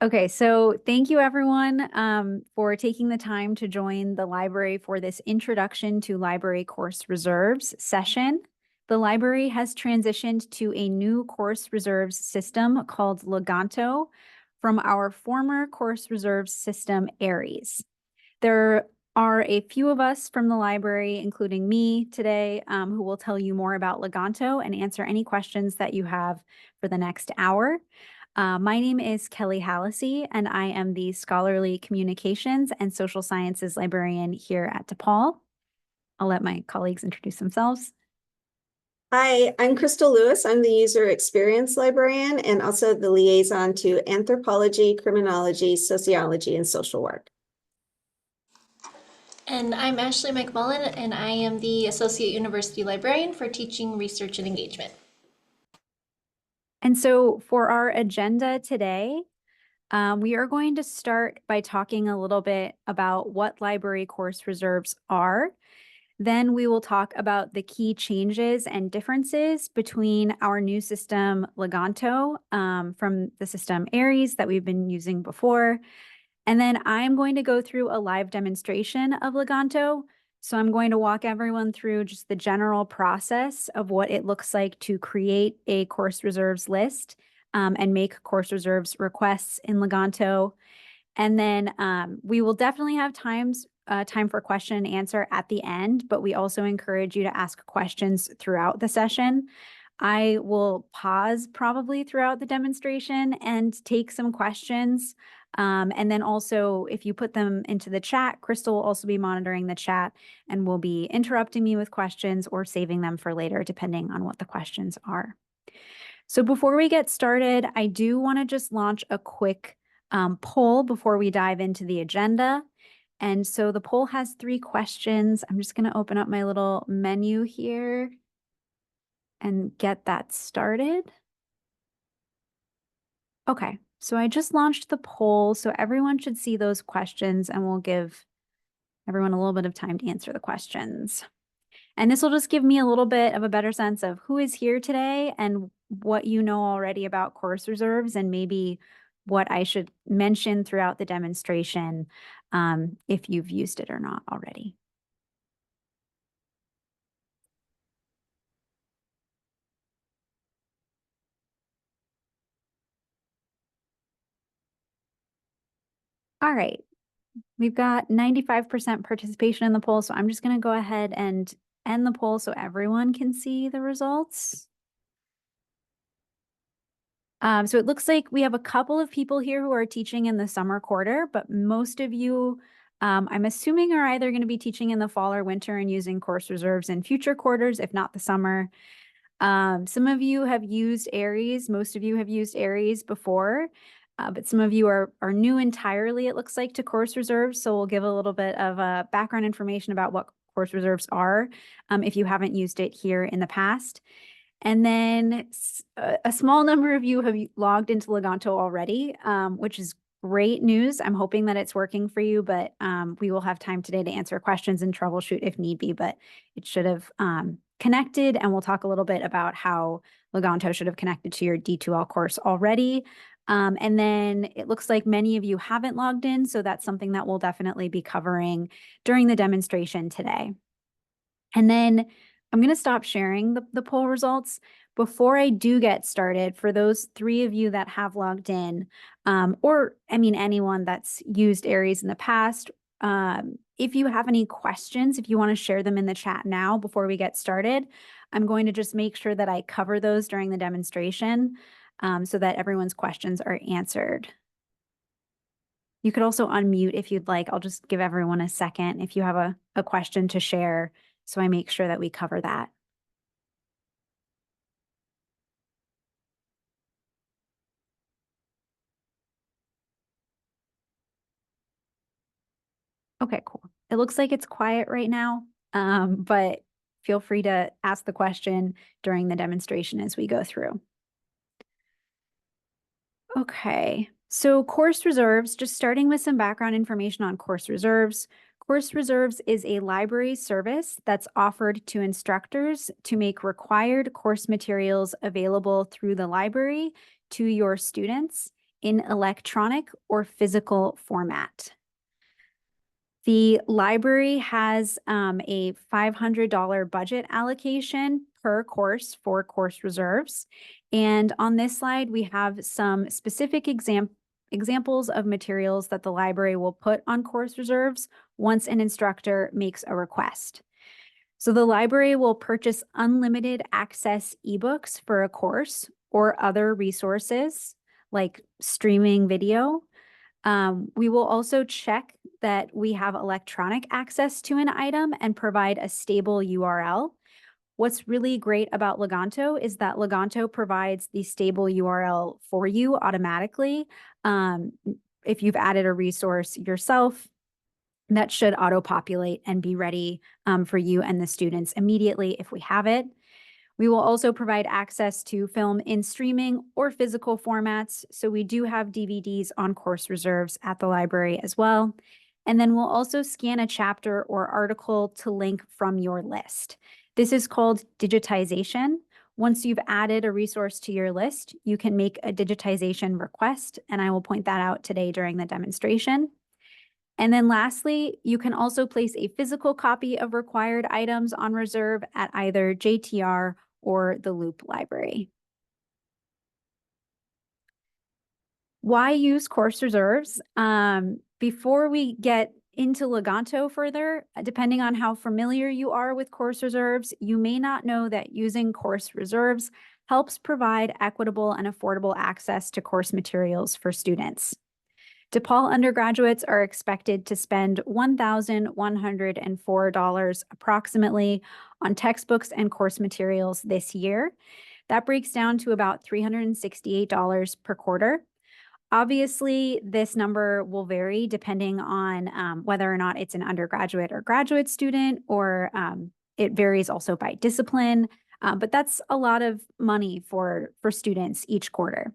Okay, so thank you everyone for taking the time to join the library for this Introduction to Library Course Reserves session. The library has transitioned to a new course reserves system called Leganto from our former course reserves system, Aries. There are a few of us from the library, including me today, who will tell you more about Leganto and answer any questions that you have for the next hour. My name is Kelly Hallisey, and I am the Scholarly Communications and Social Sciences Librarian here at DePaul. I'll let my colleagues introduce themselves. Hi, I'm Crystal Lewis. I'm the user experience librarian and also the liaison to anthropology, criminology, sociology, and social work. And I'm Ashley McMullen, and I am the Associate University Librarian for Teaching, Research, and Engagement. And so for our agenda today, we are going to start by talking a little bit about what library course reserves are. Then we will talk about the key changes and differences between our new system, Leganto, from the system Aries that we've been using before. And then I'm going to go through a live demonstration of Leganto. So I'm going to walk everyone through just the general process of what it looks like to create a course reserves list and make course reserves requests in Leganto. And then we will definitely have time for question and answer at the end, but we also encourage you to ask questions throughout the session. I will pause probably throughout the demonstration and take some questions. And then also, if you put them into the chat, Crystal will also be monitoring the chat and will be interrupting me with questions or saving them for later, depending on what the questions are. So before we get started, I do want to just launch a quick poll before we dive into the agenda. And so the poll has 3 questions. I'm just going to open up my little menu here and get that started. Okay, so I just launched the poll, so everyone should see those questions, and we'll give everyone a little bit of time to answer the questions. And this will just give me a little bit of a better sense of who is here today and what you know already about course reserves, and maybe what I should mention throughout the demonstration if you've used it or not already. All right, we've got 95% participation in the poll, so I'm just going to go ahead and end the poll so everyone can see the results. So it looks like we have a couple of people here who are teaching in the summer quarter, but most of you, I'm assuming, are either going to be teaching in the fall or winter and using course reserves in future quarters, if not the summer. Some of you have used Aries. Most of you have used Aries before, but some of you are new entirely, it looks like, to course reserves. So we'll give a little bit of background information about what course reserves are if you haven't used it here in the past. And then a small number of you have logged into Leganto already, which is great news. I'm hoping that it's working for you, but we will have time today to answer questions and troubleshoot if need be, but it should have connected, and we'll talk a little bit about how Leganto should have connected to your D2L course already. And then it looks like many of you haven't logged in, so that's something that we'll definitely be covering during the demonstration today. And then I'm going to stop sharing the poll results. Before I do get started, for those 3 of you that have logged in, or I mean, anyone that's used Aries in the past, if you have any questions, if you want to share them in the chat now before we get started, I'm going to just make sure that I cover those during the demonstration so that everyone's questions are answered. You could also unmute if you'd like. I'll just give everyone a second if you have a question to share, so I make sure that we cover that. Okay, cool. It looks like it's quiet right now, but feel free to ask the question during the demonstration as we go through. Okay, so course reserves, just starting with some background information on course reserves. Course reserves is a library service that's offered to instructors to make required course materials available through the library to your students in electronic or physical format. The library has a $500 budget allocation per course for course reserves. And on this slide, we have some specific examples of materials that the library will put on course reserves once an instructor makes a request. So the library will purchase unlimited access ebooks for a course or other resources like streaming video. We will also check that we have electronic access to an item and provide a stable URL. What's really great about Leganto is that Leganto provides the stable URL for you automatically. If you've added a resource yourself, that should auto-populate and be ready for you and the students immediately if we have it. We will also provide access to film in streaming or physical formats. So we do have DVDs on course reserves at the library as well. And then we'll also scan a chapter or article to link from your list. This is called digitization. Once you've added a resource to your list, you can make a digitization request, and I will point that out today during the demonstration. And then lastly, you can also place a physical copy of required items on reserve at either JTR or the Loop Library. Why use course reserves? Before we get into Leganto further, depending on how familiar you are with course reserves, you may not know that using course reserves helps provide equitable and affordable access to course materials for students. DePaul undergraduates are expected to spend $1,104 approximately on textbooks and course materials this year. That breaks down to about $368 per quarter. Obviously, this number will vary depending on whether or not it's an undergraduate or graduate student, or it varies also by discipline. But that's a lot of money for students each quarter.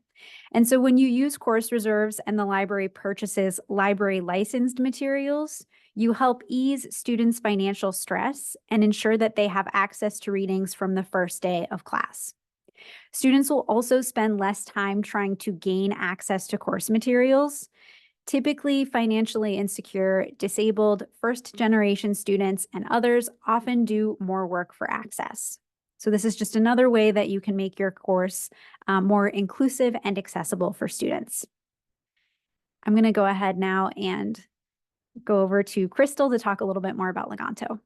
And so when you use course reserves and the library purchases library licensed materials, you help ease students' financial stress and ensure that they have access to readings from the first day of class. Students will also spend less time trying to gain access to course materials. Typically, financially insecure, disabled, first-generation students and others often do more work for access. So this is just another way that you can make your course more inclusive and accessible for students. I'm going to go ahead now and go over to Crystal to talk a little bit more about Leganto.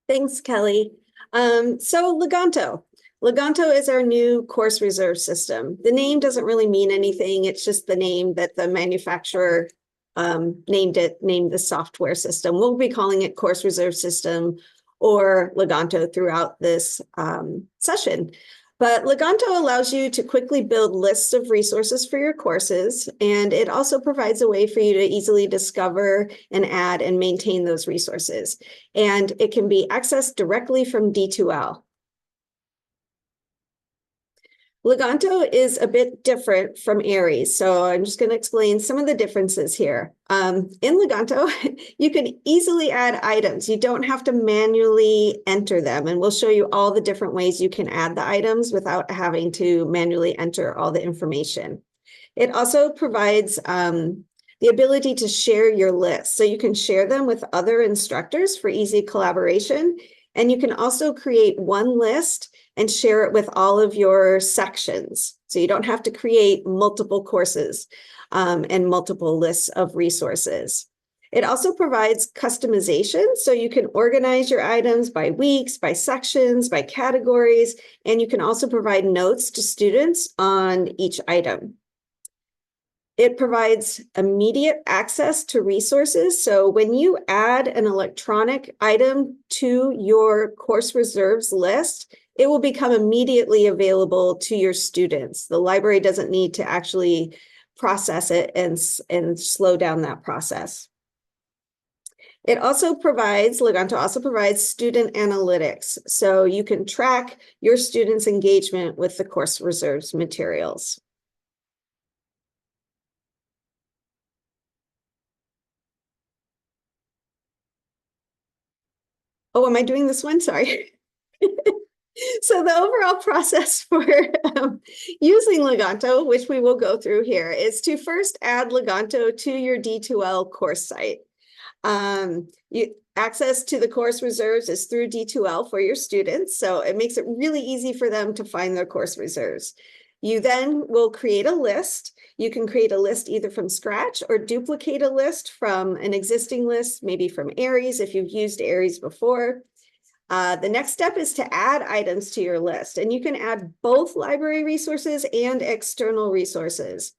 Thanks, Kelly. So Leganto. Leganto is our new course reserve system. The name doesn't really mean anything. It's just the name that the manufacturer named the software system. We'll be calling it course reserve system or Leganto throughout this session. But Leganto allows you to quickly build lists of resources for your courses, and it also provides a way for you to easily discover and add and maintain those resources. And it can be accessed directly from D2L. Leganto is a bit different from Aries, so I'm just going to explain some of the differences here. In Leganto, you can easily add items. You don't have to manually enter them, and we'll show you all the different ways you can add the items without having to manually enter all the information. It also provides the ability to share your list, so you can share them with other instructors for easy collaboration, and you can also create one list and share it with all of your sections. So you don't have to create multiple courses and multiple lists of resources. It also provides customization, so you can organize your items by weeks, by sections, by categories, and you can also provide notes to students on each item. It provides immediate access to resources. So when you add an electronic item to your course reserves list, it will become immediately available to your students. The library doesn't need to actually process it and slow down that process. It also provides, Leganto also provides student analytics. So you can track your students' engagement with the course reserves materials. Oh, am I doing this one? Sorry. So the overall process for using Leganto, which we will go through here, is to first add Leganto to your D2L course site. Access to the course reserves is through D2L for your students, so it makes it really easy for them to find their course reserves. You then will create a list. You can create a list either from scratch or duplicate a list from an existing list, maybe from Aries if you've used Aries before. The next step is to add items to your list, and you can add both library resources and external resources,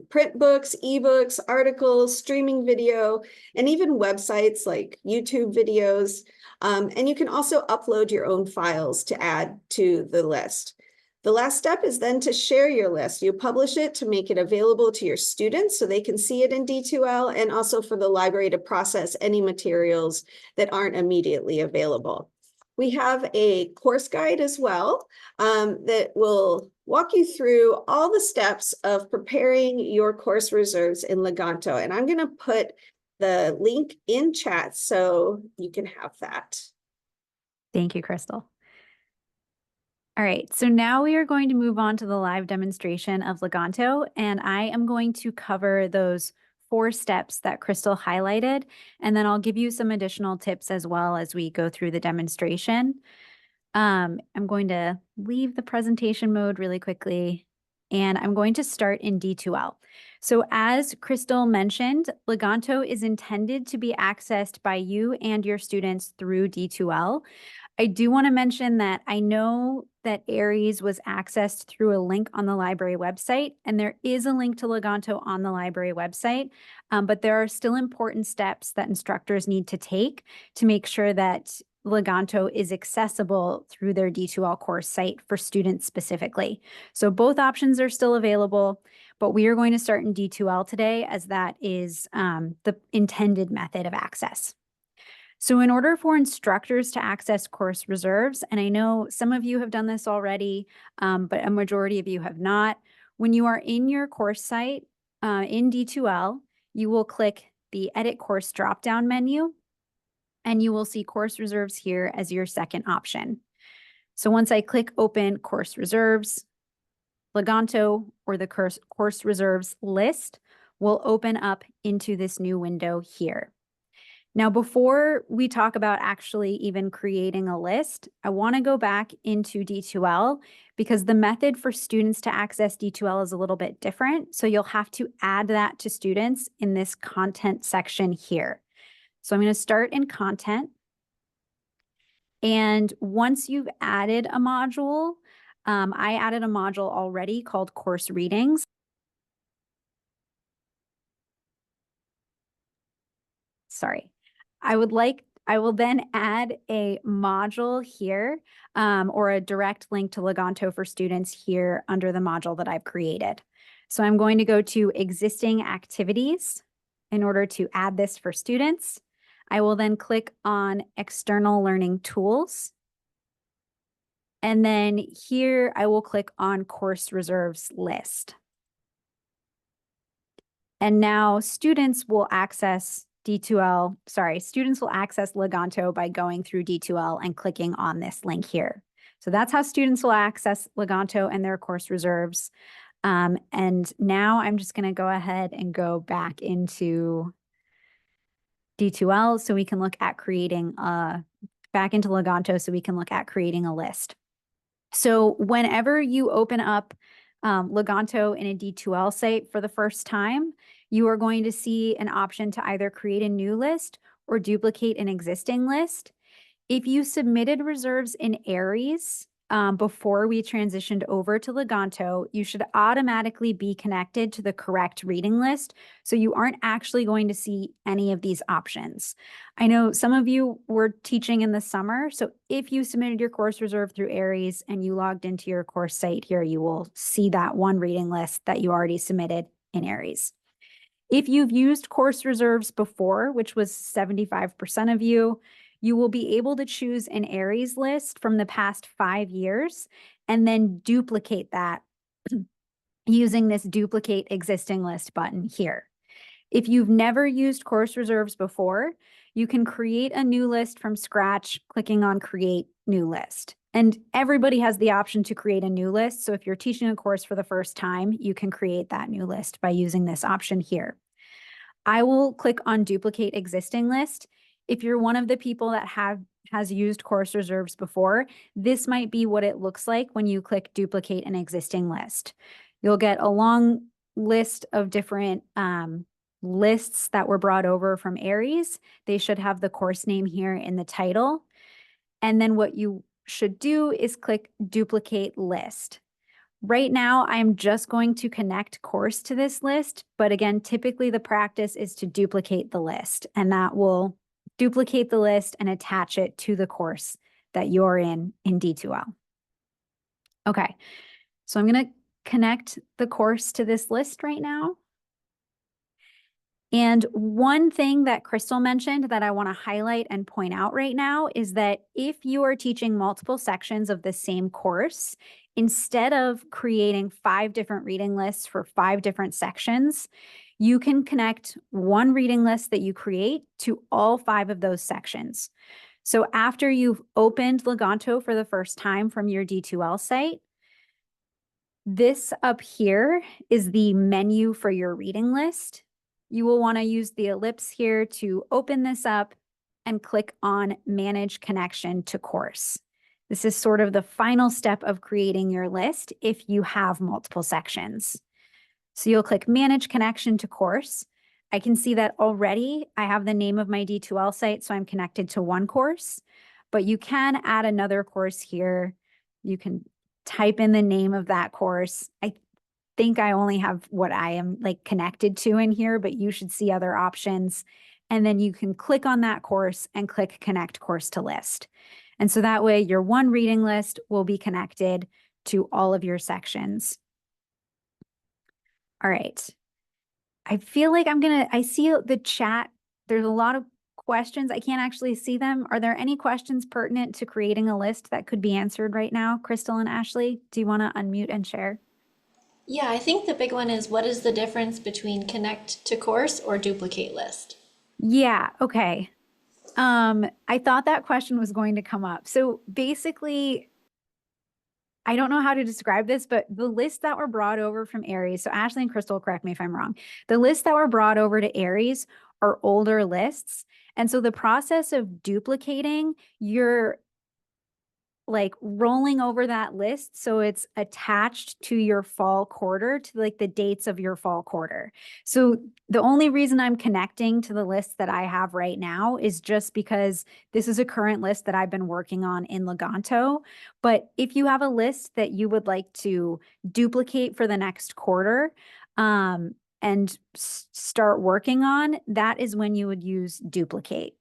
print books, ebooks, articles, streaming video, and even websites like YouTube videos. And you can also upload your own files to add to the list. The last step is then to share your list. You publish it to make it available to your students so they can see it in D2L, and also for the library to process any materials that aren't immediately available. We have a course guide as well that will walk you through all the steps of preparing your course reserves in Leganto. And I'm going to put the link in chat so you can have that. Thank you, Crystal. All right, so now we are going to move on to the live demonstration of Leganto, and I am going to cover those 4 steps that Crystal highlighted, and then I'll give you some additional tips as well as we go through the demonstration. I'm going to leave the presentation mode really quickly, and I'm going to start in D2L. So as Crystal mentioned, Leganto is intended to be accessed by you and your students through D2L. I do want to mention that I know that Aries was accessed through a link on the library website, and there is a link to Leganto on the library website, but there are still important steps that instructors need to take to make sure that Leganto is accessible through their D2L course site for students specifically. So both options are still available, but we are going to start in D2L today as that is the intended method of access. So in order for instructors to access course reserves, and I know some of you have done this already, but a majority of you have not, when you are in your course site in D2L, you will click the Edit Course drop-down menu, and you will see course reserves here as your second option. So once I click Open Course Reserves, Leganto, or the course reserves list, will open up into this new window here. Now, before we talk about actually even creating a list, I want to go back into D2L because the method for students to access D2L is a little bit different. So you'll have to add that to students in this content section here. So I'm going to start in content. And once you've added a module, I added a module already called Course Readings. Sorry. I will then add a module here or a direct link to Leganto for students here under the module that I've created. So I'm going to go to existing activities in order to add this for students. I will then click on external learning tools. And then here I will click on course reserves list. And now students will access Leganto by going through D2L and clicking on this link here. So that's how students will access Leganto and their course reserves. And now I'm just going to go ahead and go back into D2L so we can look at creating back into Leganto so we can look at creating a list. So whenever you open up Leganto in a D2L site for the first time, you are going to see an option to either create a new list or duplicate an existing list. If you submitted reserves in Aries before we transitioned over to Leganto, you should automatically be connected to the correct reading list, so you aren't actually going to see any of these options. I know some of you were teaching in the summer, so if you submitted your course reserve through Aries and you logged into your course site here, you will see that one reading list that you already submitted in Aries. If you've used course reserves before, which was 75% of you, you will be able to choose an Aries list from the past 5 years and then duplicate that using this duplicate existing list button here. If you've never used course reserves before, you can create a new list from scratch, clicking on create new list. And everybody has the option to create a new list. So if you're teaching a course for the first time, you can create that new list by using this option here. I will click on duplicate existing list. If you're one of the people that has used course reserves before, this might be what it looks like when you click duplicate an existing list. You'll get a long list of different lists that were brought over from Aries. They should have the course name here in the title. And then what you should do is click duplicate list. Right now, I'm just going to connect course to this list, but again, typically the practice is to duplicate the list, and that will duplicate the list and attach it to the course that you're in D2L. Okay, so I'm going to connect the course to this list right now. And one thing that Crystal mentioned that I want to highlight and point out right now is that if you are teaching multiple sections of the same course, instead of creating 5 different reading lists for 5 different sections, you can connect one reading list that you create to all 5 of those sections. So after you've opened Leganto for the first time from your D2L site, this up here is the menu for your reading list. You will want to use the ellipse here to open this up and click on Manage Connection to Course. This is sort of the final step of creating your list if you have multiple sections. So you'll click Manage Connection to Course. I can see that already I have the name of my D2L site, so I'm connected to one course, but you can add another course here. You can type in the name of that course. I think I only have what I am like connected to in here, but you should see other options. And then you can click on that course and click Connect Course to List. And so that way your one reading list will be connected to all of your sections. All right. I feel like I see the chat. There's a lot of questions. I can't actually see them. Are there any questions pertinent to creating a list that could be answered right now? Crystal and Ashley, do you want to unmute and share? Yeah, I think the big one is what is the difference between connect to course or duplicate list? Yeah, okay. I thought that question was going to come up. So basically, I don't know how to describe this, but the lists that were brought over from Aries, so Ashley and Crystal, correct me if I'm wrong. The lists that were brought over to Aries are older lists. And so the process of duplicating, you're like rolling over that list so it's attached to your fall quarter, to like the dates of your fall quarter. So the only reason I'm connecting to the list that I have right now is just because this is a current list that I've been working on in Leganto. But if you have a list that you would like to duplicate for the next quarter and start working on, that is when you would use duplicate.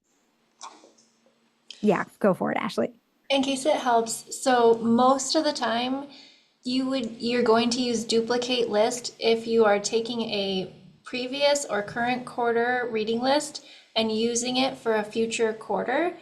Yeah, go for it, Ashley. In case it helps, so most of the time you're going to use duplicate list if you are taking a previous or current quarter reading list and using it for a future quarter.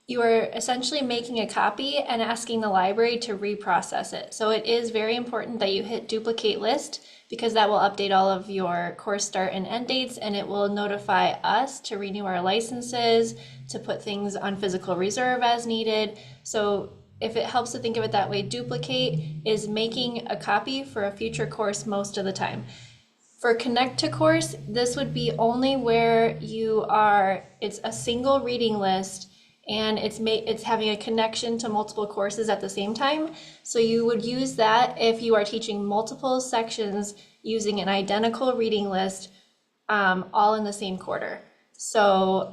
You are essentially making a copy and asking the library to reprocess it. So it is very important that you hit duplicate list because that will update all of your course start and end dates, and it will notify us to renew our licenses, to put things on physical reserve as needed. So if it helps to think of it that way, duplicate is making a copy for a future course most of the time. For connect to course, this would be only where it's a single reading list and it's having a connection to multiple courses at the same time. So you would use that if you are teaching multiple sections using an identical reading list, all in the same quarter. So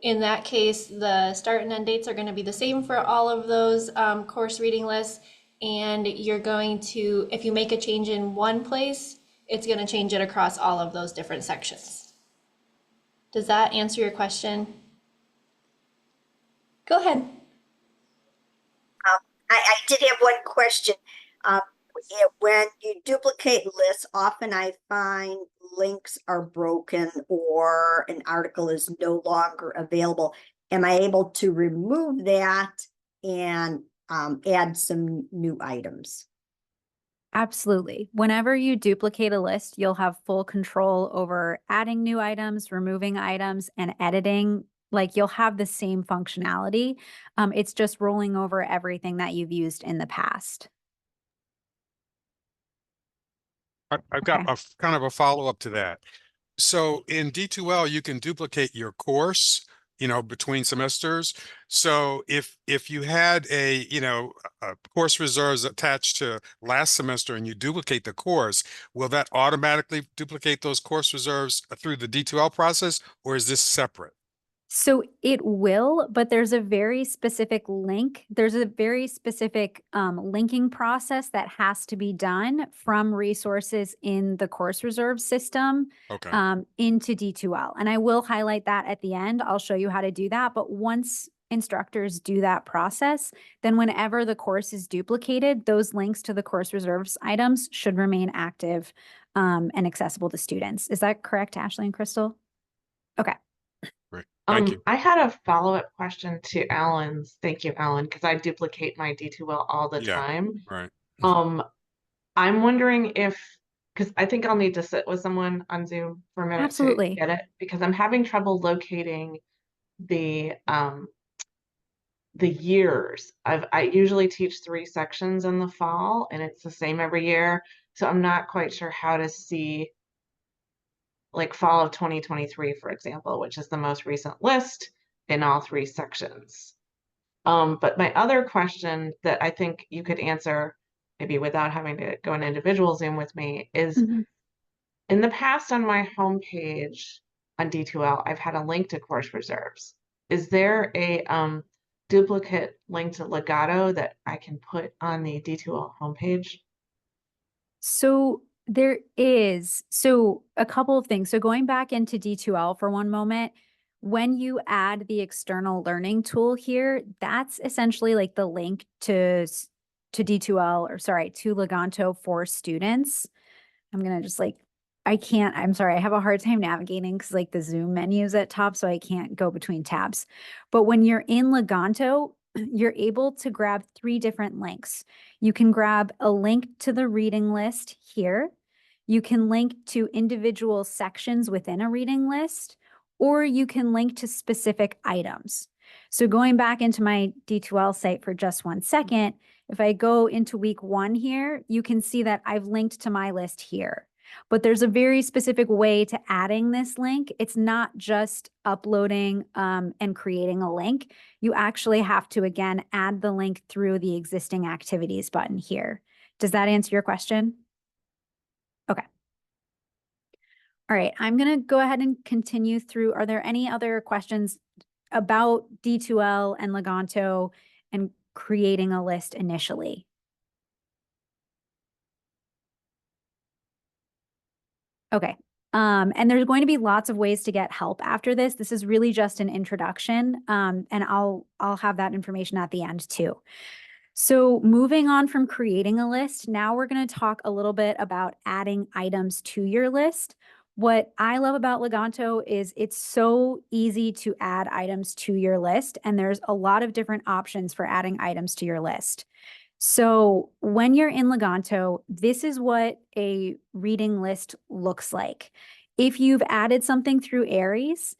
in that case, the start and end dates are going to be the same for all of those course reading lists. And you're going to, if you make a change in one place, it's going to change it across all of those different sections. Does that answer your question? Go ahead. I did have one question. When you duplicate lists, often I find links are broken or an article is no longer available. Am I able to remove that and add some new items? Absolutely. Whenever you duplicate a list, you'll have full control over adding new items, removing items, and editing Like you'll have the same functionality. It's just rolling over everything that you've used in the past. I've got Okay. kind of a follow-up to that. So in D2L, you can duplicate your course, between semesters. So if you had a course reserves attached to last semester and you duplicate the course, will that automatically duplicate those course reserves through the D2L process, or is this separate? So it will, but there's a very specific link. There's a very specific linking process that has to be done from resources in the course reserve system Okay. into D2L. And I will highlight that at the end. I'll show you how to do that. But once instructors do that process, then whenever the course is duplicated, those links to the course reserves items should remain active and accessible to students. Is that correct, Ashley and Crystal? Okay. Great. Thank you. I had a follow-up question to Alan's. Thank you, Alan, because I duplicate my D2L all the Yeah. time. Right. I'm wondering because I think I'll need to sit with someone on Zoom for a minute Absolutely. to get it, because I'm having trouble locating the years. I usually teach 3 sections in the fall, and it's the same every year. So I'm not quite sure how to see like fall of 2023, for example, which is the most recent list in all 3 sections. But my other question that I think you could answer, maybe without having to go in individual Zoom with me, is in the past on my homepage on D2L, I've had a link to course reserves. Is there a duplicate link to Legato that I can put on the D2L homepage? So there is, a couple of things. So going back into D2L for one moment, when you add the external learning tool here, that's essentially like the link to D2L, or sorry, to Leganto for students. I'm going to just I'm sorry, I have a hard time navigating because like the Zoom menu is at top, so I can't go between tabs. But when you're in Leganto, you're able to grab 3 different links. You can grab a link to the reading list here. You can link to individual sections within a reading list, or you can link to specific items. So going back into my D2L site for just one second, if I go into week 1 here, you can see that I've linked to my list here. But there's a very specific way to adding this link. It's not just uploading and creating a link. You actually have to, again, add the link through the existing activities button here. Does that answer your question? Okay. All right, I'm going to go ahead and continue through. Are there any other questions about D2L and Leganto and creating a list initially? Okay. And there's going to be lots of ways to get help after this. This is really just an introduction. And I'll have that information at the end too. So moving on from creating a list, now we're going to talk a little bit about adding items to your list. What I love about Leganto is it's so easy to add items to your list, and there's a lot of different options for adding items to your list. So when you're in Leganto, this is what a reading list looks like. If you've added something through Aries,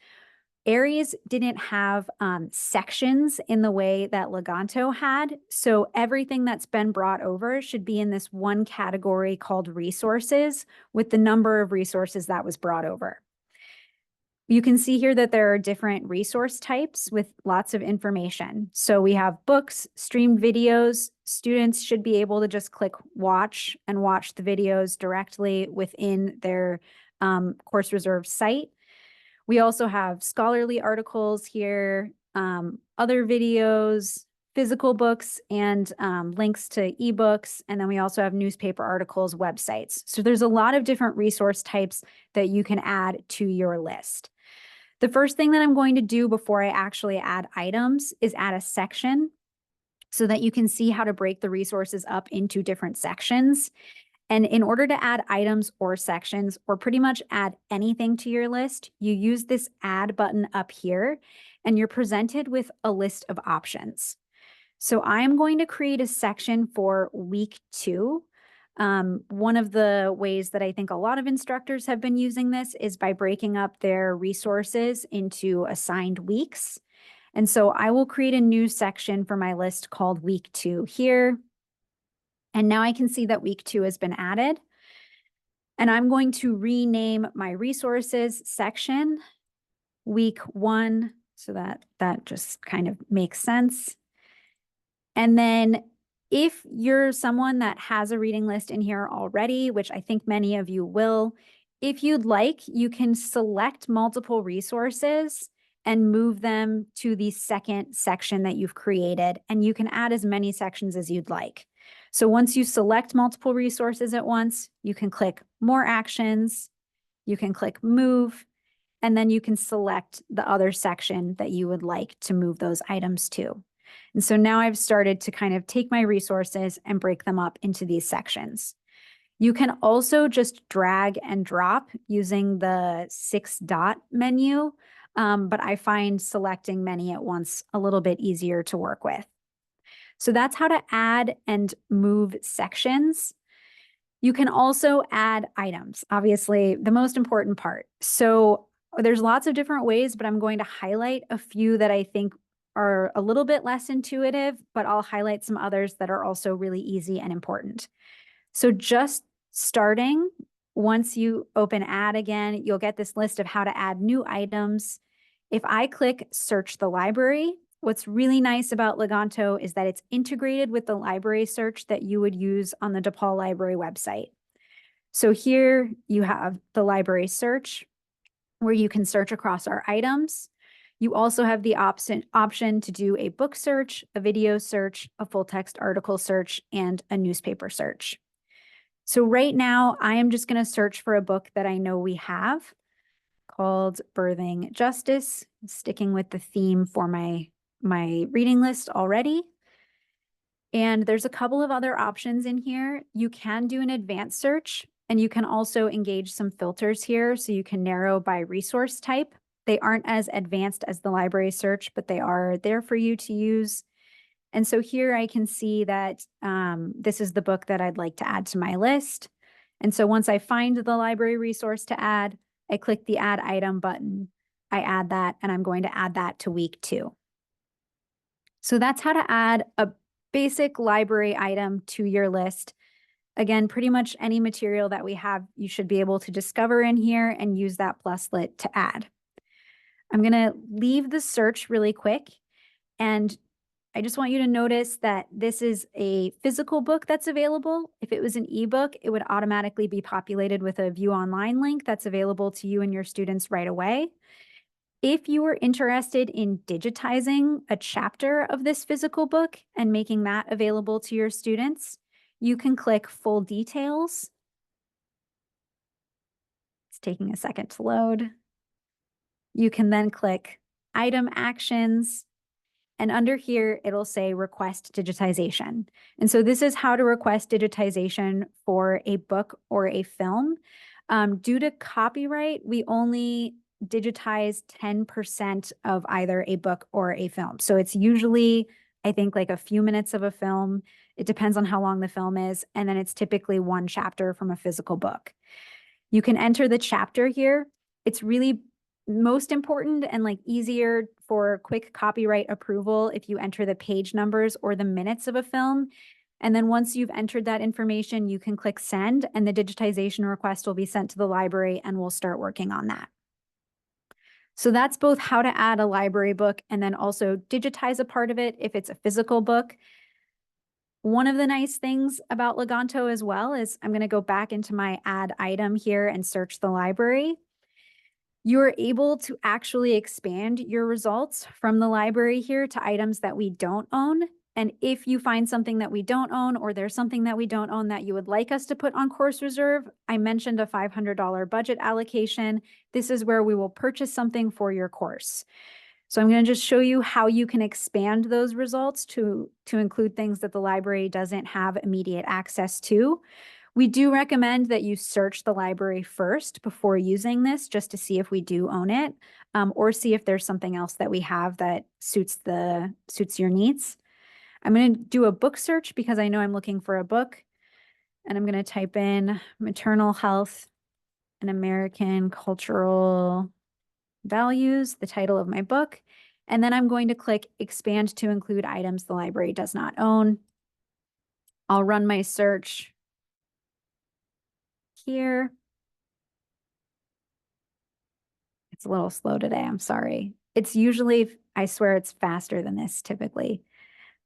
Aries didn't have sections in the way that Leganto had. So everything that's been brought over should be in this one category called resources with the number of resources that was brought over. You can see here that there are different resource types with lots of information. So we have books, streamed videos. Students should be able to just click watch and watch the videos directly within their course reserve site. We also have scholarly articles here, other videos, physical books, and links to ebooks. And then we also have newspaper articles, websites. So there's a lot of different resource types that you can add to your list. The first thing that I'm going to do before I actually add items is add a section so that you can see how to break the resources up into different sections. And in order to add items or sections, or pretty much add anything to your list, you use this add button up here, and you're presented with a list of options. So I'm going to create a section for week 2 One of the ways that I think a lot of instructors have been using this is by breaking up their resources into assigned weeks. And so I will create a new section for my list called week 2 here. And now I can see that week 2 has been added. And I'm going to rename my resources section week 1 so that that just kind of makes sense. And then if you're someone that has a reading list in here already, which I think many of you will, if you'd like, you can select multiple resources and move them to the second section that you've created, and you can add as many sections as you'd like. So once you select multiple resources at once, you can click More Actions, you can click Move, and then you can select the other section that you would like to move those items to. And so now I've started to kind of take my resources and break them up into these sections. You can also just drag and drop using the 6-dot menu, but I find selecting many at once a little bit easier to work with. So that's how to add and move sections. You can also add items, obviously the most important part. So there's lots of different ways, but I'm going to highlight a few that I think are a little bit less intuitive, but I'll highlight some others that are also really easy and important. So just starting, once you open Add again, you'll get this list of how to add new items. If I click Search the Library, what's really nice about Leganto is that it's integrated with the library search that you would use on the DePaul Library website. So here you have the library search where you can search across our items. You also have the option to do a book search, a video search, a full text article search, and a newspaper search. So right now, I am just going to search for a book that I know we have called Birthing Justice, sticking with the theme for my reading list already. And there's a couple of other options in here. You can do an advanced search, and you can also engage some filters here so you can narrow by resource type. They aren't as advanced as the library search, but they are there for you to use. And so here I can see that this is the book that I'd like to add to my list. And so once I find the library resource to add, I click the Add Item button. I add that, and I'm going to add that to week 2. So that's how to add a basic library item to your list. Again, pretty much any material that we have, you should be able to discover in here and use that Pluslet to add. I'm going to leave the search really quick, and I just want you to notice that this is a physical book that's available. If it was an ebook, it would automatically be populated with a View Online link that's available to you and your students right away. If you are interested in digitizing a chapter of this physical book and making that available to your students, you can click Full Details. It's taking a second to load. You can then click Item Actions, and under here, it'll say Request Digitization. And so this is how to request digitization for a book or a film. Due to copyright, we only digitize 10% of either a book or a film. So it's usually, I think, like a few minutes of a film. It depends on how long the film is. And then it's typically one chapter from a physical book. You can enter the chapter here. It's really most important and like easier for quick copyright approval if you enter the page numbers or the minutes of a film. And then once you've entered that information, you can click Send, and the digitization request will be sent to the library, and we'll start working on that. So that's both how to add a library book and then also digitize a part of it if it's a physical book. One of the nice things about Leganto as well is I'm going to go back into my Add Item here and search the library. You're able to actually expand your results from the library here to items that we don't own. And if you find something that we don't own, or there's something that we don't own that you would like us to put on course reserve, I mentioned a $500 budget allocation. This is where we will purchase something for your course. So I'm going to just show you how you can expand those results to include things that the library doesn't have immediate access to. We do recommend that you search the library first before using this, just to see if we do own it, or see if there's something else that we have that suits your needs. I'm going to do a book search because I know I'm looking for a book. And I'm going to type in maternal health and American cultural values, the title of my book. And then I'm going to click expand to include items the library does not own. I'll run my search here. It's a little slow today. I'm sorry. It's usually, I swear it's faster than this typically.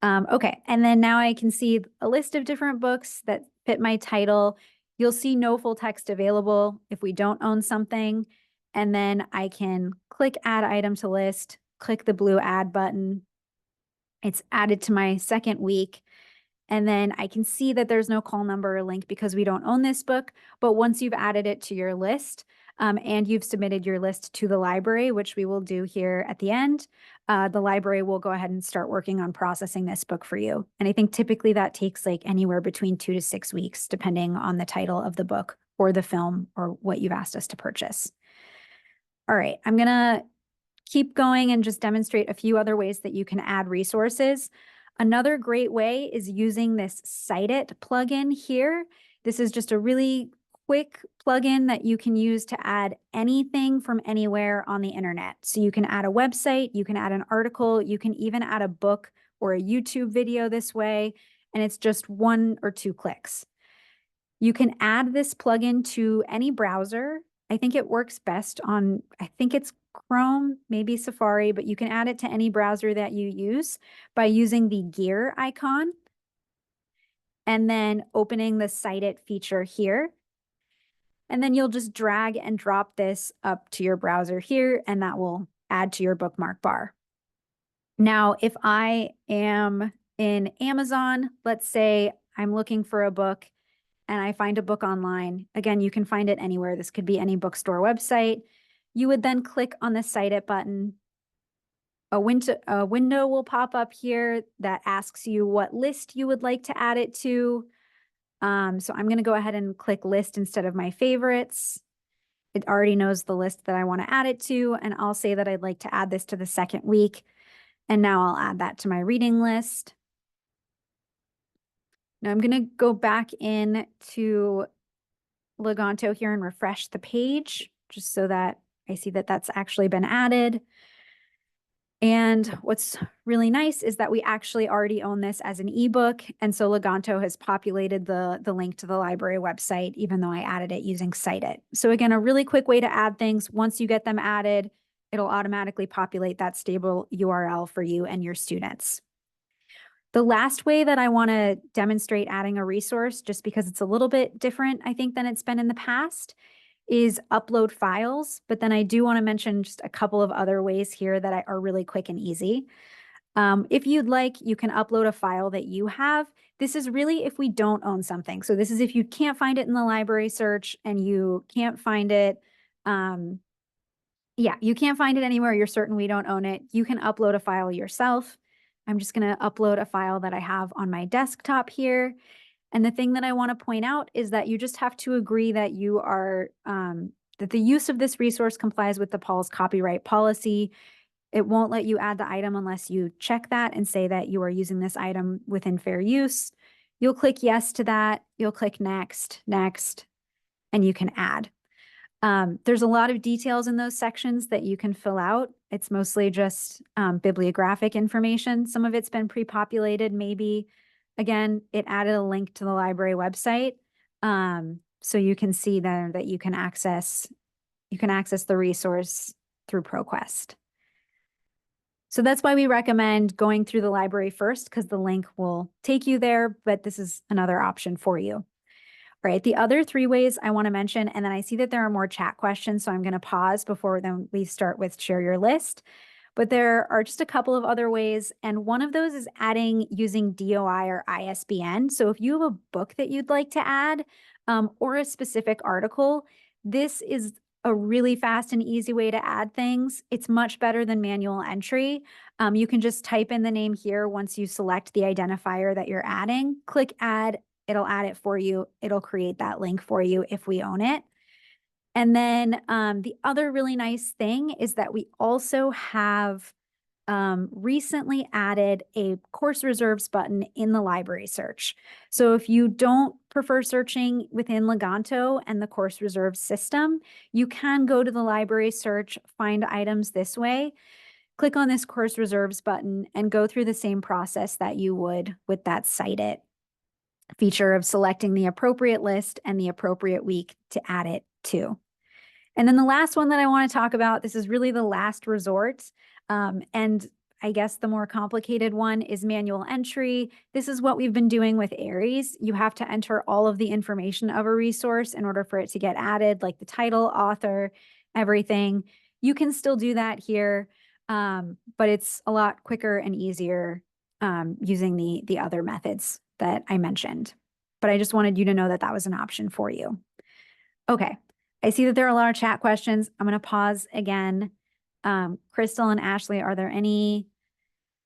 Okay, and then now I can see a list of different books that fit my title. You'll see no full text available if we don't own something. And then I can click add item to list, click the blue add button. It's added to my second week. And then I can see that there's no call number or link because we don't own this book. But once you've added it to your list, and you've submitted your list to the library, which we will do here at the end, the library will go ahead and start working on processing this book for you. And I think typically that takes like anywhere between 2 to 6 weeks, depending on the title of the book or the film or what you've asked us to purchase. All right, I'm gonna keep going and just demonstrate a few other ways that you can add resources. Another great way is using this Cite It plugin here. This is just a really quick plugin that you can use to add anything from anywhere on the internet. So you can add a website, you can add an article, you can even add a book or a YouTube video this way, and it's just 1 or 2 clicks. You can add this plugin to any browser. I think it works best on, I think it's Chrome, maybe Safari, but you can add it to any browser that you use by using the gear icon and then opening the Cite It feature here. And then you'll just drag and drop this up to your browser here, and that will add to your bookmark bar. Now, if I am in Amazon, let's say I'm looking for a book and I find a book online. Again, you can find it anywhere. This could be any bookstore website. You would then click on the Cite It button. A window will pop up here that asks you what list you would like to add it to. So I'm going to go ahead and click list instead of my favorites. It already knows the list that I want to add it to, and I'll say that I'd like to add this to the second week. And now I'll add that to my reading list. Now I'm going to go back in to Leganto here and refresh the page just so that I see that that's actually been added. And what's really nice is that we actually already own this as an ebook. And so Leganto has populated the link to the library website, even though I added it using Cite It. So again, a really quick way to add things. Once you get them added, it'll automatically populate that stable URL for you and your students. The last way that I want to demonstrate adding a resource, just because it's a little bit different, I think, than it's been in the past, is upload files. But then I do want to mention just a couple of other ways here that are really quick and easy. If you'd like, you can upload a file that you have. This is really if we don't own something. So this is if you can't find it in the library search and you can't find it. Yeah, you can't find it anywhere. You're certain we don't own it. You can upload a file yourself. I'm just going to upload a file that I have on my desktop here. And the thing that I want to point out is that you just have to agree that you are, that the use of this resource complies with the Paul's copyright policy. It won't let you add the item unless you check that and say that you are using this item within fair use. You'll click yes to that. You'll click next, and you can add. There's a lot of details in those sections that you can fill out. It's mostly just bibliographic information. Some of it's been pre-populated, maybe. Again, it added a link to the library website. So you can see there that you can access the resource through ProQuest. So that's why we recommend going through the library first, because the link will take you there, but this is another option for you. All right, the other 3 ways I want to mention, and then I see that there are more chat questions, so I'm going to pause before then we start with share your list. But there are just a couple of other ways, and one of those is adding using DOI or ISBN. So if you have a book that you'd like to add or a specific article, this is a really fast and easy way to add things. It's much better than manual entry. You can just type in the name here once you select the identifier that you're adding, click add, it'll add it for you. It'll create that link for you if we own it. And then the other really nice thing is that we also have recently added a course reserves button in the library search. So if you don't prefer searching within Leganto and the course reserves system, you can go to the library search, find items this way, click on this course reserves button, and go through the same process that you would with that Cite It feature of selecting the appropriate list and the appropriate week to add it to. And then the last one that I want to talk about, this is really the last resort. And I guess the more complicated one is manual entry. This is what we've been doing with Aries. You have to enter all of the information of a resource in order for it to get added, like the title, author, everything. You can still do that here, but it's a lot quicker and easier using the other methods that I mentioned. But I just wanted you to know that that was an option for you. Okay. I see that there are a lot of chat questions. I'm going to pause again. Crystal and Ashley, are there any,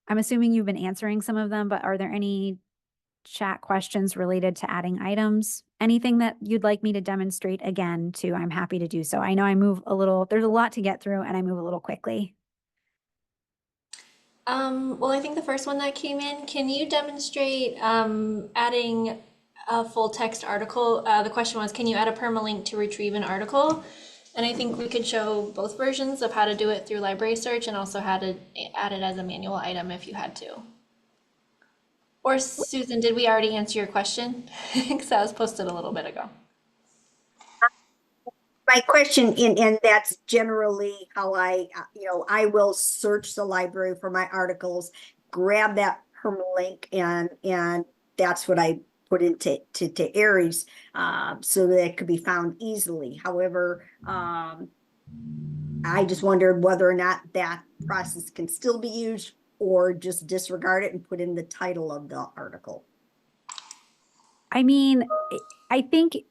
I'm assuming you've been answering some of them, but are there any chat questions related to adding items? Anything that you'd like me to demonstrate again to, I'm happy to do so. I know I move a little, there's a lot to get through and I move a little quickly. Well, I think the first one that came in, can you demonstrate adding a full text article? The question was, can you add a permalink to retrieve an article? And I think we could show both versions of how to do it through library search and also how to add it as a manual item if you had to. Or Susan, did we already answer your question? Because that was posted a little bit ago. My question, and that's generally how I, I will search the library for my articles, grab that permalink, and that's what I put into Aries, so that it could be found easily. However, I just wondered whether or not that process can still be used, or just disregard it and put in the title of the article. I mean, I think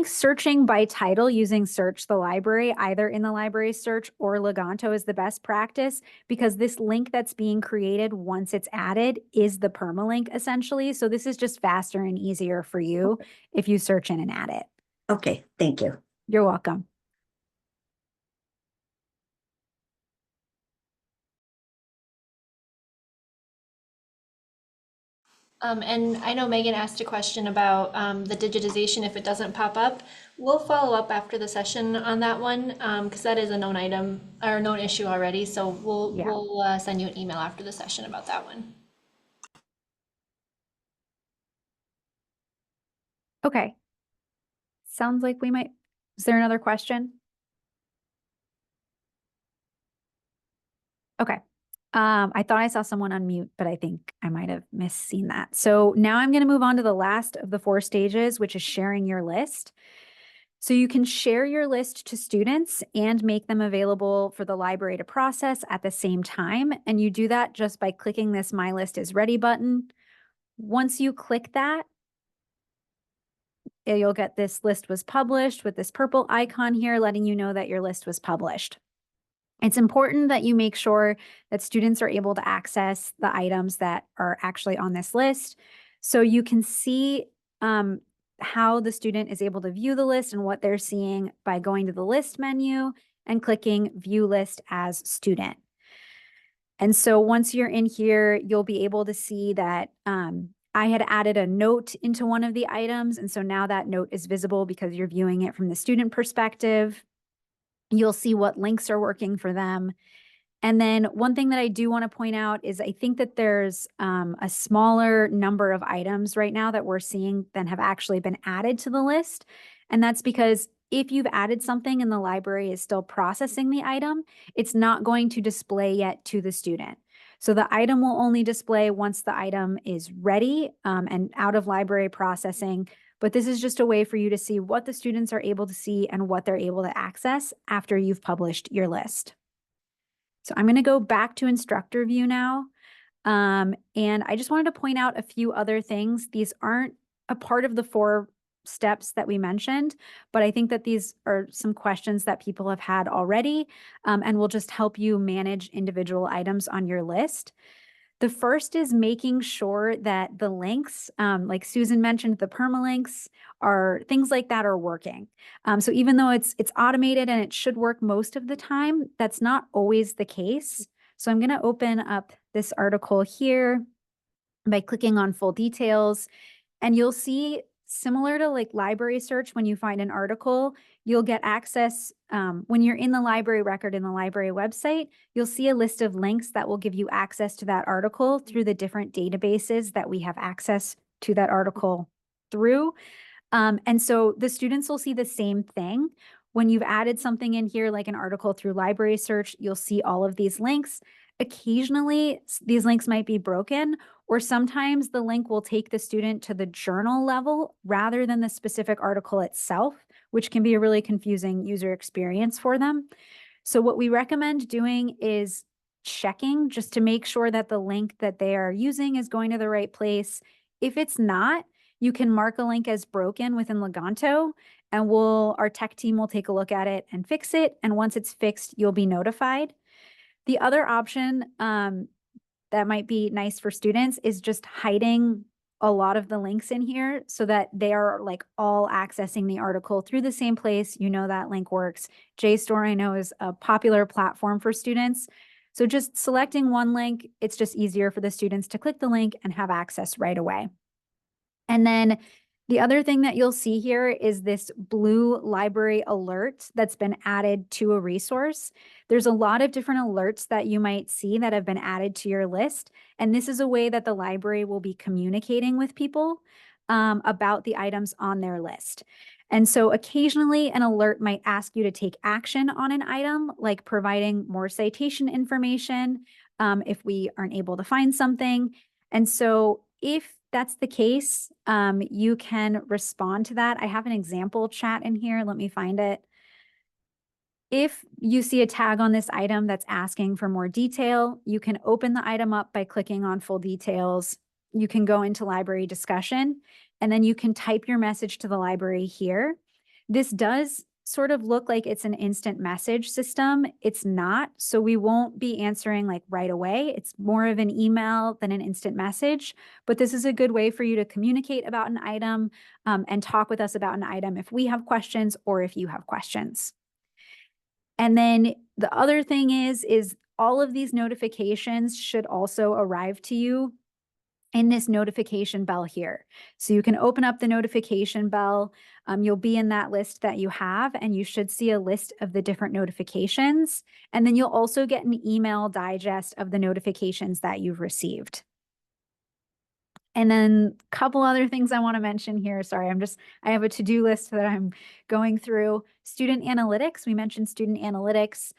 searching by title using Search the Library, either in the library search or Leganto, is the best practice, because this link that's being created once it's added is the permalink essentially. So this is just faster and easier for you if you search in and add it. Okay, thank you. You're welcome. And I know Megan asked a question about the digitization if it doesn't pop up. We'll follow up after the session on that one, because that is a known item or known issue already. So we'll send you an email after the session about that one. Okay. Sounds like we might, is there another question? Okay. I thought I saw someone unmute, but I think I might have misseen that. So now I'm going to move on to the last of the 4 stages, which is sharing your list. So you can share your list to students and make them available for the library to process at the same time. And you do that just by clicking this My List is Ready button. Once you click that, you'll get this list was published with this purple icon here, letting you know that your list was published. It's important that you make sure that students are able to access the items that are actually on this list. So you can see how the student is able to view the list and what they're seeing by going to the list menu and clicking View List as Student. And so once you're in here, you'll be able to see that I had added a note into one of the items. And so now that note is visible because you're viewing it from the student perspective. You'll see what links are working for them. And then one thing that I do want to point out is I think that there's a smaller number of items right now that we're seeing than have actually been added to the list. And that's because if you've added something and the library is still processing the item, it's not going to display yet to the student. So the item will only display once the item is ready and out of library processing. But this is just a way for you to see what the students are able to see and what they're able to access after you've published your list. So I'm going to go back to instructor view now. And I just wanted to point out a few other things. These aren't a part of the 4 steps that we mentioned, but I think that these are some questions that people have had already and will just help you manage individual items on your list. The first is making sure that the links, like Susan mentioned, the permalinks are things like that are working. So even though it's automated and it should work most of the time, that's not always the case. So I'm going to open up this article here by clicking on full details, and you'll see, similar to like library search, when you find an article, you'll get access, when you're in the library record in the library website, you'll see a list of links that will give you access to that article through the different databases that we have access to that article through. And so the students will see the same thing. When you've added something in here, like an article through library search, you'll see all of these links. Occasionally, these links might be broken, or sometimes the link will take the student to the journal level rather than the specific article itself, which can be a really confusing user experience for them. So what we recommend doing is checking just to make sure that the link that they are using is going to the right place. If it's not, you can mark a link as broken within Leganto, and our tech team will take a look at it and fix it. And once it's fixed, you'll be notified. The other option that might be nice for students is just hiding a lot of the links in here so that they are like all accessing the article through the same place. You know that link works. JSTOR, I know, is a popular platform for students. So just selecting one link, it's just easier for the students to click the link and have access right away. And then the other thing that you'll see here is this blue library alert that's been added to a resource. There's a lot of different alerts that you might see that have been added to your list. And this is a way that the library will be communicating with people about the items on their list. And so occasionally an alert might ask you to take action on an item, like providing more citation information if we aren't able to find something. And so if that's the case, you can respond to that. I have an example chat in here. Let me find it. If you see a tag on this item that's asking for more detail, you can open the item up by clicking on full details. You can go into library discussion, and then you can type your message to the library here. This does sort of look like it's an instant message system. It's not, so we won't be answering like right away. It's more of an email than an instant message, but this is a good way for you to communicate about an item and talk with us about an item if we have questions or if you have questions. And then the other thing is all of these notifications should also arrive to you in this notification bell here. So you can open up the notification bell. You'll be in that list that you have, and you should see a list of the different notifications. And then you'll also get an email digest of the notifications that you've received. And then a couple other things I want to mention here. Sorry, I have a to-do list that I'm going through. Student analytics, we mentioned student analytics.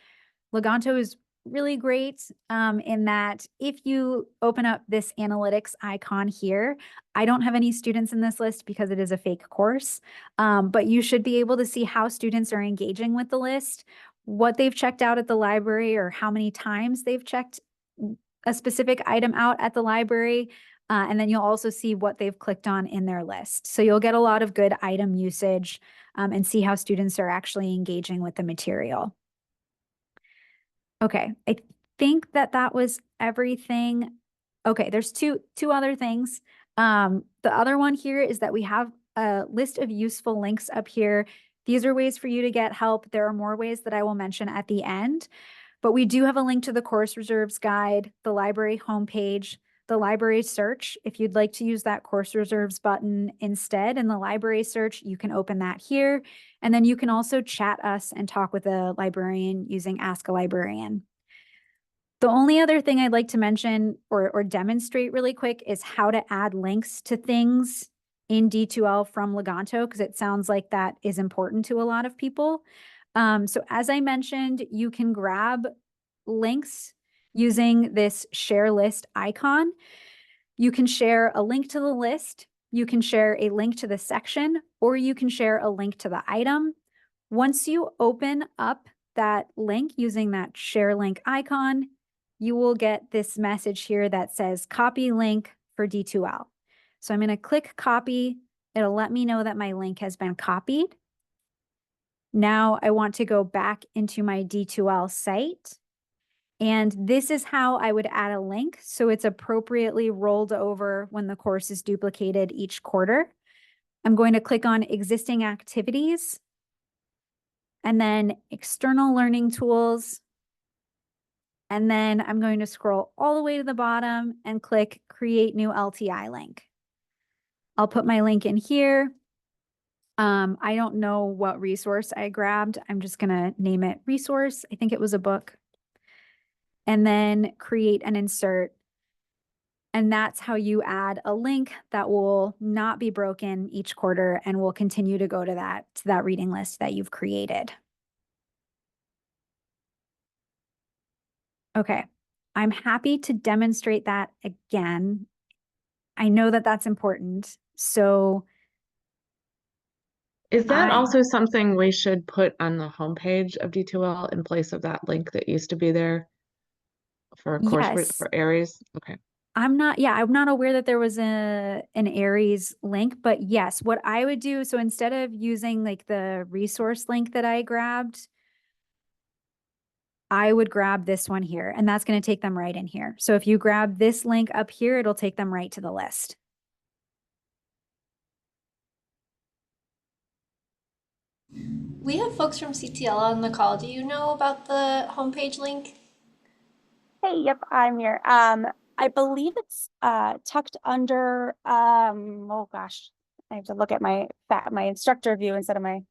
Leganto is really great in that if you open up this analytics icon here, I don't have any students in this list because it is a fake course, but you should be able to see how students are engaging with the list, what they've checked out at the library, or how many times they've checked a specific item out at the library. And then you'll also see what they've clicked on in their list. So you'll get a lot of good item usage and see how students are actually engaging with the material. Okay, I think that was everything. Okay, there's two other things. The other one here is that we have a list of useful links up here. These are ways for you to get help. There are more ways that I will mention at the end, but we do have a link to the course reserves guide, the library homepage, the library search. If you'd like to use that course reserves button instead in the library search, you can open that here. And then you can also chat us and talk with a librarian using Ask a Librarian. The only other thing I'd like to mention or demonstrate really quick is how to add links to things in D2L from Leganto, because it sounds like that is important to a lot of people. So as I mentioned, you can grab links using this share list icon. You can share a link to the list, you can share a link to the section, or you can share a link to the item. Once you open up that link using that share link icon, you will get this message here that says copy link for D2L. So I'm going to click copy. It'll let me know that my link has been copied. Now I want to go back into my D2L site. And this is how I would add a link so it's appropriately rolled over when the course is duplicated each quarter. I'm going to click on existing activities and then external learning tools. And then I'm going to scroll all the way to the bottom and click Create New LTI Link. I'll put my link in here. I don't know what resource I grabbed. I'm just going to name it resource. I think it was a book. And then create an insert. And that's how you add a link that will not be broken each quarter and will continue to go to that reading list that you've created. Okay, I'm happy to demonstrate that again. I know that that's important. So Is that I- also something we should put on the homepage of D2L in place of that link that used to be there for a course Yes. for Aries? Okay. I'm not aware that there was an Aries link, but yes, what I would do, so instead of using like the resource link that I grabbed, I would grab this one here, and that's going to take them right in here. So if you grab this link up here, it'll take them right to the list. We have folks from CTL on the call. Do you know about the homepage link? Hey, yep, I'm here. I believe it's tucked under oh gosh, I have to look at my instructor view instead of my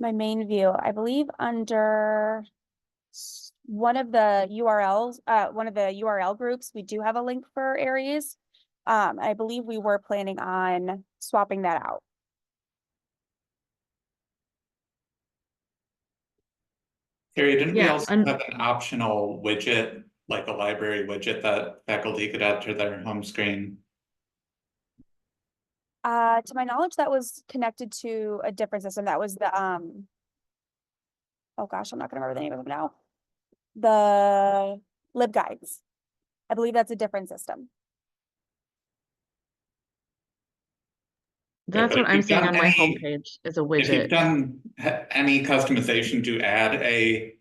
main view. I believe under one of the URLs, one of the URL groups, we do have a link for Aries. I believe we were planning on swapping that out. Carrie, didn't we Yeah, also and- have an optional widget, like a library widget that faculty could add to their home screen? To my knowledge, that was connected to a different system. That was the oh gosh, I'm not gonna remember the name of them now. The LibGuides. I believe that's a different system. That's but what if I'm you've seeing done on my any- homepage is a If you've widget. done any customization to add a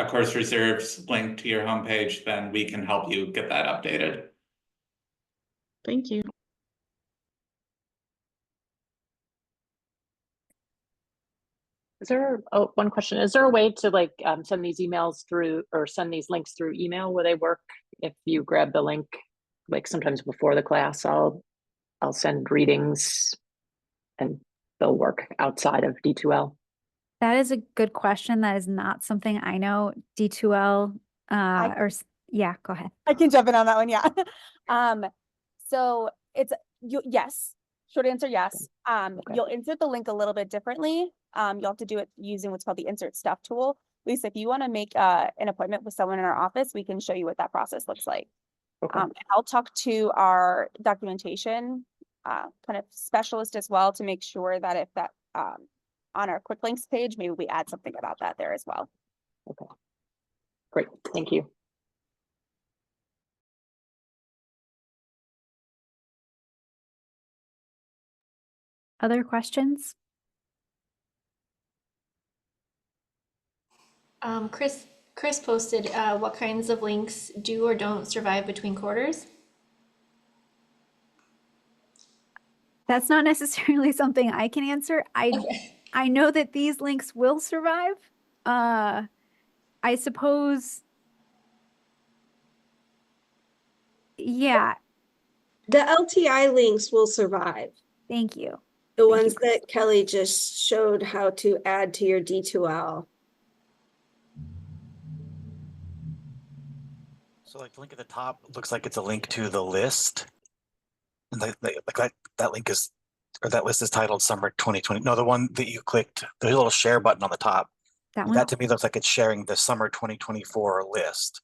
course reserves link to your homepage, then we can help you get that updated. Thank you. Is there, oh, one question. Is there a way to like send these emails through or send these links through email? Will they work if you grab the link? Like sometimes before the class, I'll send readings and they'll work outside of D2L. That is a good question. That is not something I know. D2L, yeah, go ahead. I can jump in on that one, yeah. So it's yes. Short answer, yes. Okay. You'll insert the link a little bit differently. You'll have to do it using what's called the insert stuff tool. Lisa, if you want to make an appointment with someone in our office, we can show you what that process looks like. Okay. And I'll talk to our documentation kind of specialist as well to make sure that if that on our quick links page, maybe we add something about that there as well. Okay. Great. Thank you. Other questions? Chris posted what kinds of links do or don't survive between quarters. That's not necessarily something I can answer. I know that these links will survive. I suppose. Yeah, The LTI links will survive. thank you. The Thank you, ones Chris. that Kelly just showed how to add to your D2L. So like the link at the top looks like it's a link to the list. And that link is, or that list is titled Summer 2020. No, the one that you clicked, the little share button on the top. That one. That to me looks like it's sharing the Summer 2024 list.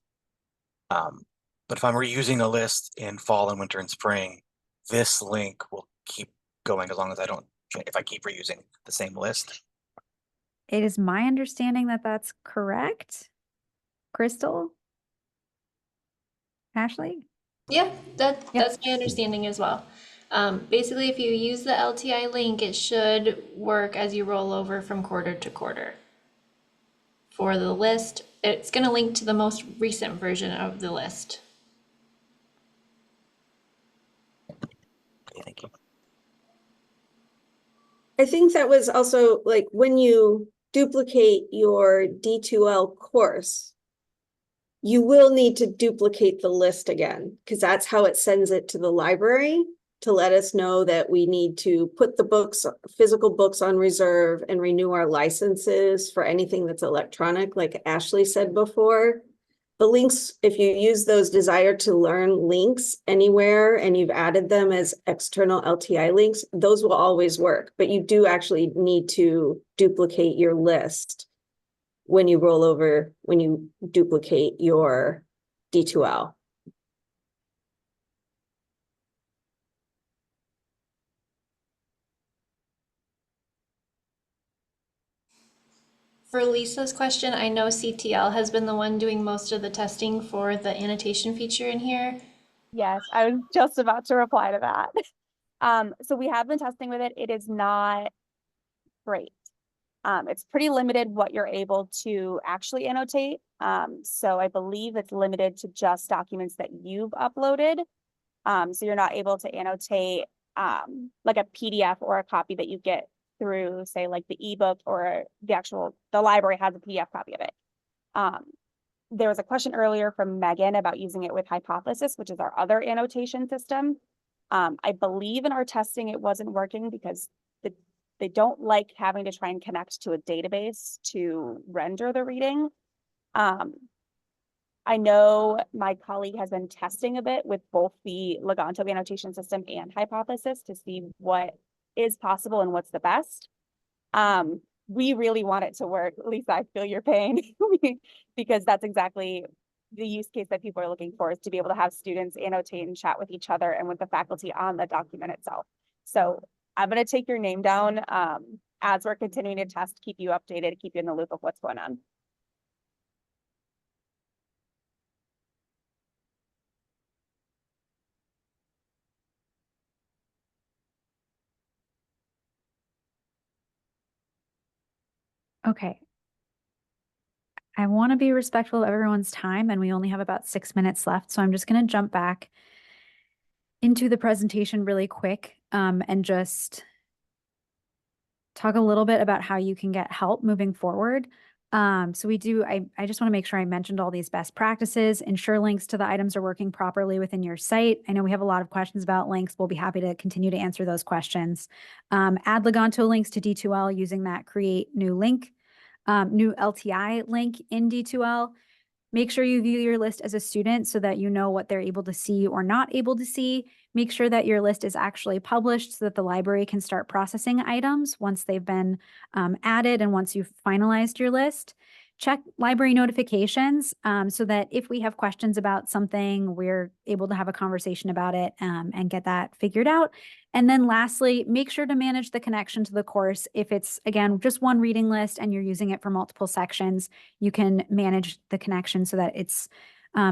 But if I'm reusing a list in fall and winter and spring, this link will keep going as long as I don't, if I keep reusing the same list. It is my understanding that that's correct. Crystal? Ashley? Yeah, that's my understanding as well. Basically, if you use the LTI link, it should work as you roll over from quarter to quarter. For the list, it's going to link to the most recent version of the list. Okay, thank you. I think that was also like when you duplicate your D2L course, you will need to duplicate the list again, because that's how it sends it to the library to let us know that we need to put the books, physical books on reserve and renew our licenses for anything that's electronic, like Ashley said before. The links, if you use those desire to learn links anywhere and you've added them as external LTI links, those will always work, but you do actually need to duplicate your list when you roll over, when you duplicate your D2L. For Lisa's question, I know CTL has been the one doing most of the testing for the annotation feature in here. Yes, I was just about to reply to that. So we have been testing with it. It is not great. It's pretty limited what you're able to actually annotate. So I believe it's limited to just documents that you've uploaded. So you're not able to annotate like a PDF or a copy that you get through, say, like the ebook or the library has a PDF copy of it. There was a question earlier from Megan about using it with Hypothesis, which is our other annotation system. I believe in our testing it wasn't working because they don't like having to try and connect to a database to render the reading. I know my colleague has been testing a bit with both the Leganto annotation system and Hypothesis to see what is possible and what's the best. We really want it to work. Lisa, I feel your pain because that's exactly the use case that people are looking for, is to be able to have students annotate and chat with each other and with the faculty on the document itself. So I'm going to take your name down as we're continuing to test, keep you updated, keep you in the loop of what's going on. Okay. I want to be respectful of everyone's time, and we only have about 6 minutes left. So I'm just going to jump back into the presentation really quick and just talk a little bit about how you can get help moving forward. I just want to make sure I mentioned all these best practices, ensure links to the items are working properly within your site. I know we have a lot of questions about links. We'll be happy to continue to answer those questions. Add Leganto links to D2L using that create new link, new LTI link in D2L. Make sure you view your list as a student so that you know what they're able to see or not able to see. Make sure that your list is actually published so that the library can start processing items once they've been added and once you've finalized your list. Check library notifications so that if we have questions about something, we're able to have a conversation about it and get that figured out. And then lastly, make sure to manage the connection to the course. If it's, again, just one reading list and you're using it for multiple sections, you can manage the connection so that it's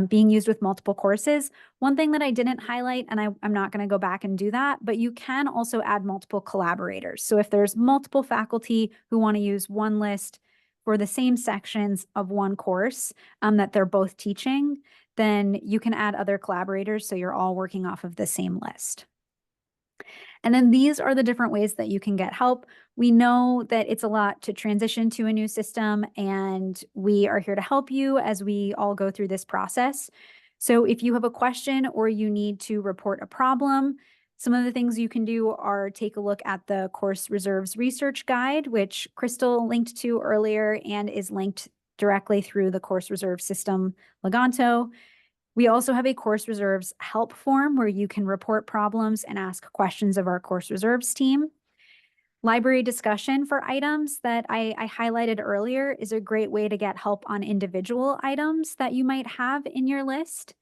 being used with multiple courses. One thing that I didn't highlight, and I'm not going to go back and do that, but you can also add multiple collaborators. So if there's multiple faculty who want to use one list for the same sections of one course that they're both teaching, then you can add other collaborators so you're all working off of the same list. And then these are the different ways that you can get help. We know that it's a lot to transition to a new system, and we are here to help you as we all go through this process. So if you have a question or you need to report a problem, some of the things you can do are take a look at the Course Reserves Research Guide, which Crystal linked to earlier and is linked directly through the Course Reserve system, Leganto. We also have a Course Reserves help form where you can report problems and ask questions of our Course Reserves team. Library discussion for items that I highlighted earlier is a great way to get help on individual items that you might have in your list.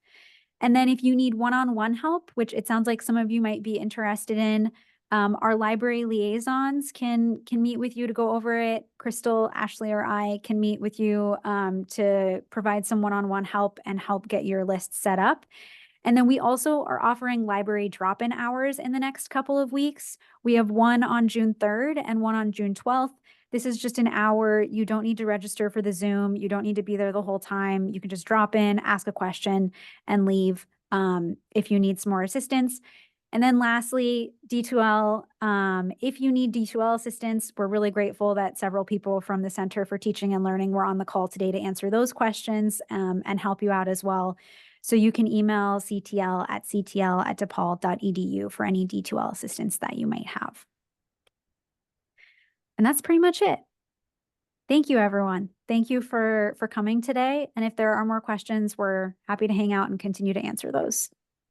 And then if you need one-on-one help, which it sounds like some of you might be interested in, our library liaisons can meet with you to go over it. Crystal, Ashley, or I can meet with you to provide some one-on-one help and help get your list set up. And then we also are offering library drop-in hours in the next couple of weeks. We have one on June 3rd and one on June 12th. This is just an hour. You don't need to register for the Zoom. You don't need to be there the whole time. You can just drop in, ask a question, and leave if you need some more assistance. And then lastly, D2L, if you need D2L assistance, we're really grateful that several people from the Center for Teaching and Learning were on the call today to answer those questions and help you out as well. So you can email ctl@depaul.edu for any D2L assistance that you might have. And that's pretty much it. Thank you, everyone. Thank you for coming today. And if there are more questions, we're happy to hang out and continue to answer those.